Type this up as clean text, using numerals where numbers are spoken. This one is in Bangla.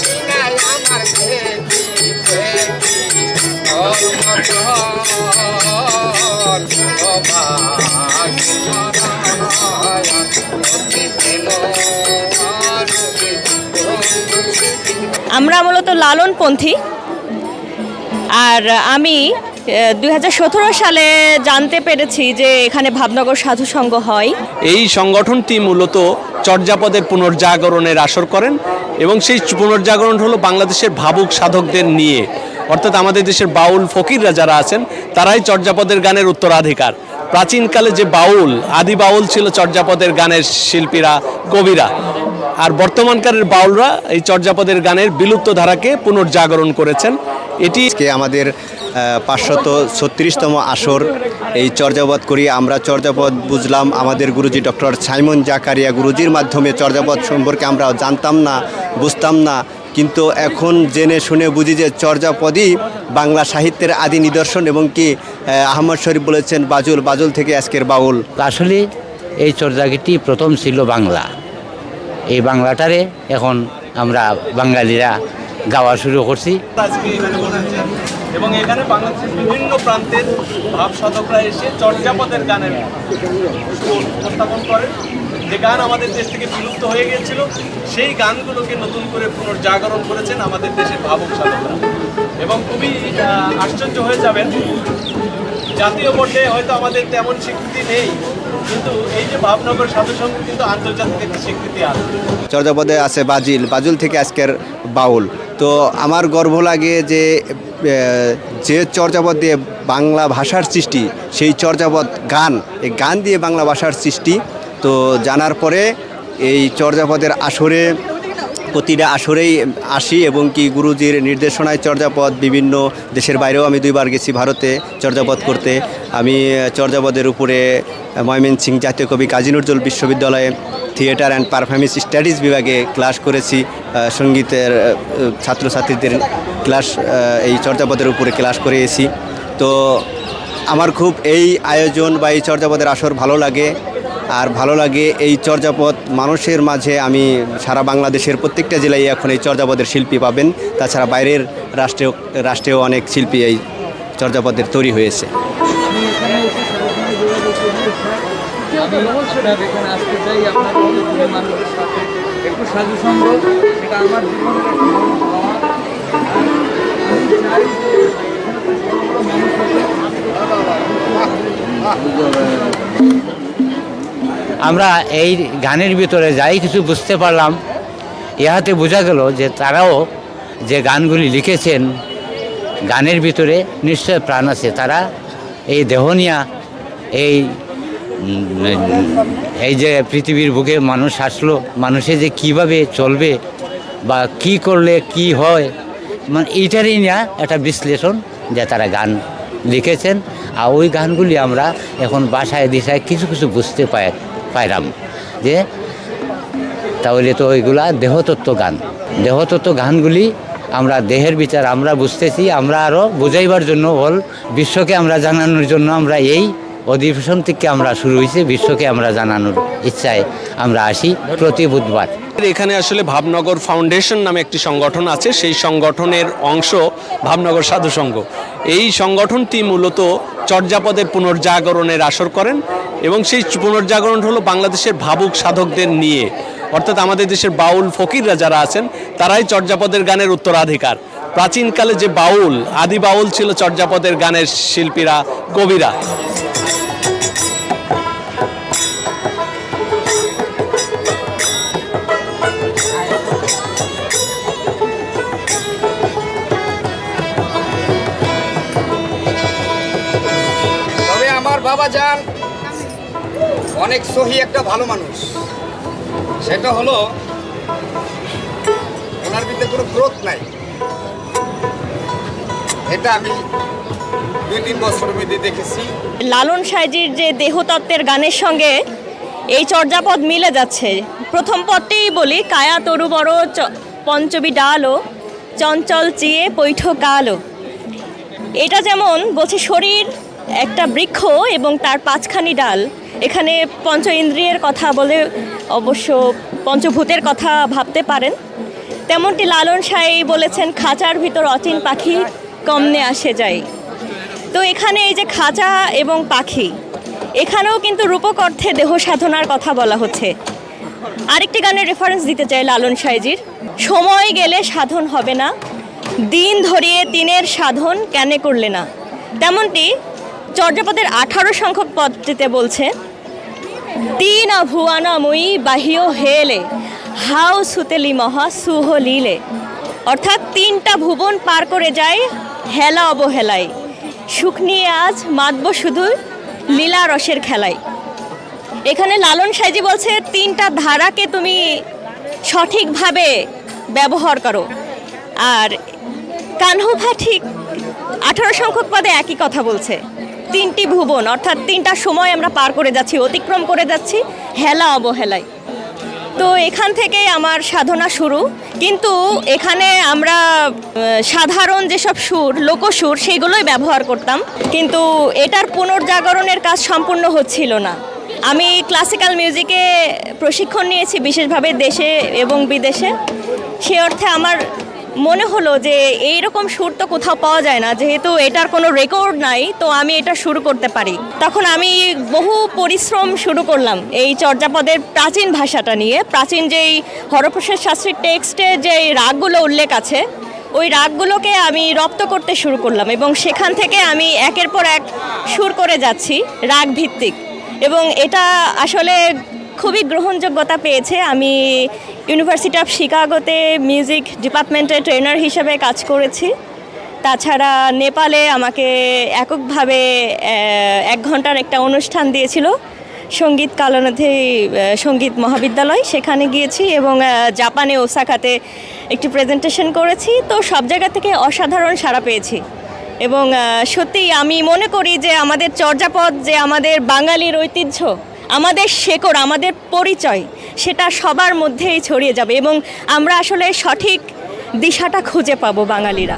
বিনায় আমার খেতি খেতি ওর মতন আমরা মূলত লালনপন্থী। আর আমি 2017 সালে জানতে পেরেছি যে এখানে ভাবনগর সাধু সংঘ হয়। এই সংগঠনটি মূলত চর্যাপদের পুনর্জাগরণের আসর করেন এবং সেই পুনর্জাগরণ হলো বাংলাদেশের ভাবুক সাধকদের নিয়ে, অর্থাৎ আমাদের দেশের বাউল ফকিররা যারা আছেন তারাই চর্যাপদের গানের উত্তরাধিকার। প্রাচীনকালে যে বাউল, আদি বাউল ছিল চর্যাপদের গানের শিল্পীরা, কবিরা, আর বর্তমানকালের বাউলরা এই চর্যাপদের গানের বিলুপ্ত ধারাকে পুনর্জাগরণ করেছেন। এটি আমাদের 536তম আসর এই চর্যাপদ করি। আমরা চর্যাপদ বুঝলাম আমাদের গুরুজি ডক্টর সাইমন জাকারিয়া গুরুজির মাধ্যমে। চর্যাপদ সম্পর্কে আমরা জানতাম না, বুঝতাম না, কিন্তু এখন জেনে শুনে বুঝি যে চর্যাপদই বাংলা সাহিত্যের আদি নিদর্শন। এবং কি আহমদ শরীফ বলেছেন বাজুল, বাজুল থেকে আজকের বাউল। আসলে এই চর্যাগীতি প্রথম ছিল বাংলা। এই বাংলাটারে এখন আমরা বাঙালিরা গাওয়া শুরু করছি। এবং এখানে বাংলাদেশের বিভিন্ন প্রান্তের ভাব সাধকরা এসে চর্যাপদের গানের উপস্থাপন করেন। যে গান আমাদের দেশ থেকে বিলুপ্ত হয়ে গিয়েছিল সেই গানগুলোকে নতুন করে পুনর্জাগরণ করেছেন আমাদের দেশের ভাবুক সাধকরা। এবং খুবই আশ্চর্য হয়ে যাবেন, জাতীয় পর্যায়ে হয়তো আমাদের তেমন স্বীকৃতি নেই, কিন্তু এই যে ভাবনগর সাধু সংঘ কিন্তু আন্তর্জাতিক একটি স্বীকৃতি আছে। চর্যাপদে আছে বাজিল, বাজুল থেকে আজকের বাউল। তো আমার গর্ব লাগে যে যে চর্যাপদ দিয়ে বাংলা ভাষার সৃষ্টি, সেই চর্যাপদ গান, এই গান দিয়ে বাংলা ভাষার সৃষ্টি। তো জানার পরে এই চর্যাপদের আসরে, প্রতিটা আসরেই আসি এবং কি গুরুজির নির্দেশনায় চর্যাপদ বিভিন্ন দেশের বাইরেও আমি 2বার গেছি ভারতে চর্যাপদ করতে। আমি চর্যাপদের উপরে ময়মনসিংহ জাতীয় কবি কাজী নজরুল বিশ্ববিদ্যালয়ে থিয়েটার অ্যান্ড পারফরমেন্স স্টাডিজ বিভাগে ক্লাস করেছি। সঙ্গীতের ছাত্রছাত্রীদের ক্লাস এই চর্যাপদের উপরে ক্লাস করিয়েছি। তো আমার খুব এই আয়োজন বা এই চর্যাপদের আসর ভালো লাগে। আর ভালো লাগে এই চর্যাপদ মানুষের মাঝে। আমি সারা বাংলাদেশের প্রত্যেকটা জেলায় এখন এই চর্যাপদের শিল্পী পাবেন। তাছাড়া বাইরের রাষ্ট্রেও অনেক শিল্পী এই চর্যাপদের তৈরি হয়েছে। আমরা এই গানের ভিতরে যাই কিছু বুঝতে পারলাম, ইহাতে বোঝা গেল যে তারাও যে গানগুলি লিখেছেন গানের ভিতরে নিশ্চয় প্রাণ আছে। তারা এই দেহনিয়া এই যে পৃথিবীর বুকে মানুষ আসলো, মানুষে যে কিভাবে চলবে বা কি করলে কি হয়, মানে এইটারই নিয়ে একটা বিশ্লেষণ যে তারা গান লিখেছেন। আর ওই গানগুলি আমরা এখন বাসায় দিশায় কিছু কিছু বুঝতে পাইলাম যে তাহলে তো ওইগুলা দেহতত্ত্ব গান। দেহতত্ত্ব গানগুলি আমরা দেহের বিচার আমরা বুঝতেছি, আমরা আরও বুঝাইবার জন্য বিশ্বকে আমরা জানানোর জন্য আমরা এই অধিবেশন থেকে আমরা শুরু হয়েছে, বিশ্বকে আমরা জানানোর ইচ্ছায় আমরা আসি প্রতি বুধবার। এখানে আসলে ভাবনগর ফাউন্ডেশন নামে একটি সংগঠন আছে, সেই সংগঠনের অংশ ভাবনগর সাধু সংঘ। এই সংগঠনটি মূলত চর্যাপদের পুনর্জাগরণের আসর করেন এবং সেই পুনর্জাগরণ হলো বাংলাদেশের ভাবুক সাধকদের নিয়ে, অর্থাৎ আমাদের দেশের বাউল ফকিররা যারা আছেন তারাই চর্যাপদের গানের উত্তরাধিকার। প্রাচীনকালে যে বাউল, আদি বাউল ছিল চর্যাপদের গানের শিল্পীরা, কবিরা। বাবা যান অনেক সহি একটা ভালো মানুষ, সেটা হলো ওনার ভিতরে কোনো গ্রোথ নাই। এটা আমি 2-3 বছরের মধ্যে দেখেছি। লালন সাইজির যে দেহতত্ত্বের গানের সঙ্গে এই চর্যাপদ মিলে যাচ্ছে। প্রথম পদটিই বলি, কায়া তরু বড় পঞ্চবী ডালো চঞ্চল চিয়ে পৈঠ কালো। এটা যেমন বলছে শরীর একটা বৃক্ষ এবং তার 5খানি ডাল। এখানে পঞ্চ ইন্দ্রিয়ের কথা বলে, অবশ্য পঞ্চভূতের কথা ভাবতে পারেন। তেমনটি লালন সাঁই বলেছেন খাঁচার ভিতর অচিন পাখি কমনে আসে যায়। তো এখানে এই যে খাঁচা এবং পাখি, এখানেও কিন্তু রূপক অর্থে দেহ সাধনার কথা বলা হচ্ছে। আরেকটি গানের রেফারেন্স দিতে চাই লালন সাঁইজির, সময় গেলে সাধন হবে না, দিন ধরিয়ে তিনের সাধন কেনে করলে না। তেমনটি চর্যাপদের 18 সংখ্যক পদটিতে বলছে, তিন ভুয়ানাময়ী বাহিও হেলে হাউ সুতেলি মহা সুহ লীলে। অর্থাৎ 3টা ভুবন পার করে যায় হেলা অবহেলায়, সুখ নিয়ে আজ মাতব শুধু লীলা রসের খেলায়। এখানে লালন সাঁইজি বলছে 3টা ধারাকে তুমি সঠিকভাবে ব্যবহার করো। আর কানহুভা ঠিক 18 সংখ্যক পদে একই কথা বলছে, 3টি ভুবন অর্থাৎ 3টা সময় আমরা পার করে যাচ্ছি, অতিক্রম করে যাচ্ছি হেলা অবহেলায়। তো এখান থেকে আমার সাধনা শুরু। কিন্তু এখানে আমরা সাধারণ যেসব সুর, লোকসুর, সেগুলোই ব্যবহার করতাম, কিন্তু এটার পুনর্জাগরণের কাজ সম্পূর্ণ হচ্ছিল না। আমি ক্লাসিক্যাল মিউজিকে প্রশিক্ষণ নিয়েছি বিশেষভাবে দেশে এবং বিদেশে। সে অর্থে আমার মনে হলো যে এই রকম সুর তো কোথাও পাওয়া যায় না, যেহেতু এটার কোনো রেকর্ড নাই, তো আমি এটা শুরু করতে পারি। তখন আমি বহু পরিশ্রম শুরু করলাম এই চর্যাপদের প্রাচীন ভাষাটা নিয়ে। প্রাচীন যেই হরপ্রসাদ শাস্ত্রীর টেক্সটে যে রাগগুলো উল্লেখ আছে, ওই রাগগুলোকে আমি রপ্ত করতে শুরু করলাম এবং সেখান থেকে আমি একের পর এক সুর করে যাচ্ছি রাগ ভিত্তিক, এবং এটা আসলে খুবই গ্রহণযোগ্যতা পেয়েছে। আমি ইউনিভার্সিটি অফ শিকাগোতে মিউজিক ডিপার্টমেন্টে ট্রেনার হিসেবে কাজ করেছি। তাছাড়া নেপালে আমাকে এককভাবে 1 ঘন্টার একটা অনুষ্ঠান দিয়েছিল সঙ্গীত কালানিধি সঙ্গীত মহাবিদ্যালয়, সেখানে গিয়েছি, এবং জাপানে ওসাকাতে একটি প্রেজেন্টেশন করেছি। তো সব জায়গা থেকে অসাধারণ সাড়া পেয়েছি, এবং সত্যিই আমি মনে করি যে আমাদের চর্যাপদ, যে আমাদের বাঙালির ঐতিহ্য, আমাদের শেকড়, আমাদের পরিচয়, সেটা সবার মধ্যেই ছড়িয়ে যাবে এবং আমরা আসলে সঠিক দিশাটা খুঁজে পাবো বাঙালিরা।